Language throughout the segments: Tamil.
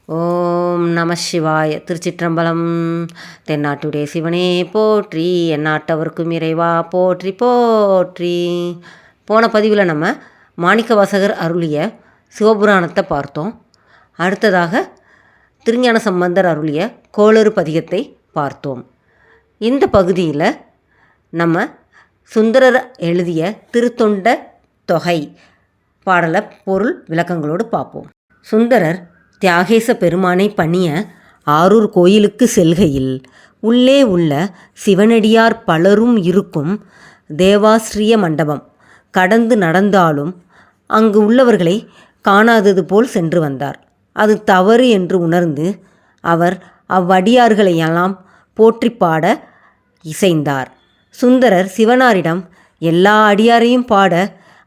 ஓம் நம சிவாய. திருச்சிற்றம்பலம். தென்னாட்டுடைய சிவனே போற்றி, எந்நாட்டவர்க்கும் இறைவா போற்றி போற்றி. போன பதிவில் நம்ம மாணிக்கவாசகர் அருளிய சிவபுராணத்தை பார்த்தோம். அடுத்ததாக திருஞான சம்பந்தர் அருளிய கோளறு பதிகத்தை பார்த்தோம். இந்த பகுதியில் நம்ம சுந்தரர் எழுதிய திருத்தொண்ட தொகை பாடல பொருள் விளக்கங்களோடு பார்ப்போம். சுந்தரர் தியாகேச பெருமானை பணிய ஆரூர் கோயிலுக்கு செல்கையில் உள்ளே உள்ள சிவனடியார் பலரும் இருக்கும் தேவாஸ்ரிய மண்டபம் கடந்து நடந்தாலும் அங்கு உள்ளவர்களை காணாதது போல் சென்று வந்தார். அது தவறு என்று உணர்ந்து அவர் அவ்வடியார்களையெல்லாம் போற்றி பாட இசைந்தார். சுந்தரர் சிவனாரிடம் எல்லா அடியாரையும் பாட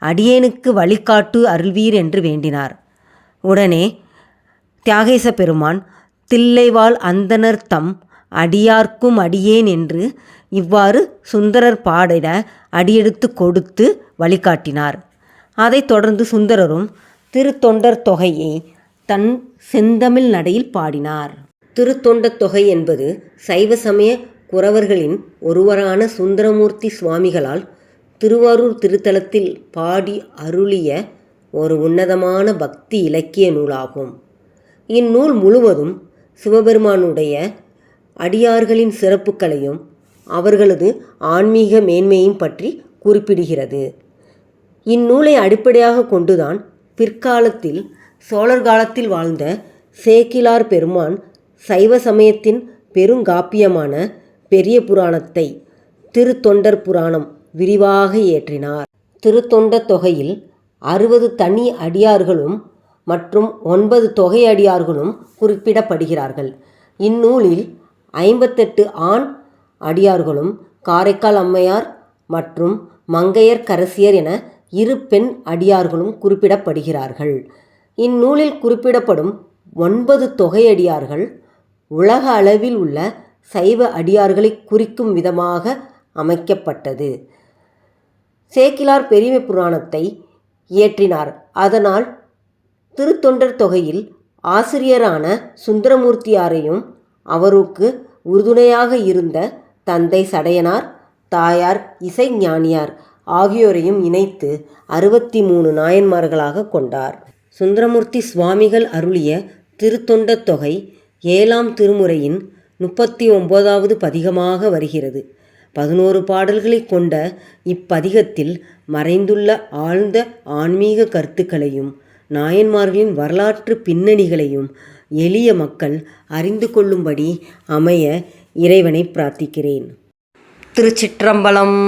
அடியேனுக்கு வழிகாட்டு அருள்வீர் என்று வேண்டினார். உடனே தியாகேச பெருமான் தில்லைவாழ் அந்தணர் தம் அடியார்க்கும் அடியேன் என்று இவ்வாறு சுந்தரர் பாடிட அடியெடுத்து கொடுத்து வழிகாட்டினார். அதைத் தொடர்ந்து சுந்தரரும் திருத்தொண்டர் தொகையை தன் செந்தமிழ் நடையில் பாடினார். திருத்தொண்டத் தொகை என்பது சைவ சமய குரவர்களின் ஒருவரான சுந்தரமூர்த்தி சுவாமிகளால் திருவாரூர் திருத்தலத்தில் பாடி அருளிய ஒரு உன்னதமான பக்தி இலக்கிய நூலாகும். இந்நூல் முழுவதும் சிவபெருமானுடைய அடியார்களின் சிறப்புகளையும் அவர்களது ஆன்மீக மேன்மையும் பற்றி குறிப்பிடுகிறது. இந்நூலை அடிப்படையாக கொண்டுதான் பிற்காலத்தில் சோழர் காலத்தில் வாழ்ந்த சேக்கிழார் பெருமான் சைவ சமயத்தின் பெருங்காப்பியமான பெரிய புராணத்தை திருத்தொண்டர் புராணம் விரிவாக இயற்றினார். திருத்தொண்ட தொகையில் 60 தனி அடியார்களும் மற்றும் 9 தொகை அடியார்களும் குறிப்பிடப்படுகிறார்கள். இந்நூலில் 58 ஆண் அடியார்களும் காரைக்கால் அம்மையார் மற்றும் மங்கையர் கரசியர் என 2 பெண் அடியார்களும் குறிப்பிடப்படுகிறார்கள். இந்நூலில் குறிப்பிடப்படும் 9 தொகை அடியார்கள் உலக அளவில் உள்ள சைவ அடியார்களை குறிக்கும் விதமாக அமைக்கப்பட்டது. சேக்கிழார் பெரிய புராணத்தை இயற்றினார். அதனால் திருத்தொண்டர் தொகையில் ஆசிரியரான சுந்தரமூர்த்தியாரையும் அவருக்கு உறுதுணையாக இருந்த தந்தை சடையனார், தாயார் இசை ஞானியார் ஆகியோரையும் இணைத்து 63 நாயன்மார்களாக கொண்டார். சுந்தரமூர்த்தி சுவாமிகள் அருளிய திருத்தொண்ட தொகை 7ஆம் திருமுறையின் 39வது பதிகமாக வருகிறது. 11 பாடல்களை கொண்ட இப்பதிகத்தில் மறைந்துள்ள ஆழ்ந்த ஆன்மீக கருத்துக்களையும் நாயன்மார்களின் வரலாற்று பின்னணிகளையும் எளிய மக்கள் அறிந்து கொள்ளும்படி அமைய இறைவனை பிரார்த்திக்கிறேன். திருச்சிற்றம்பலம்.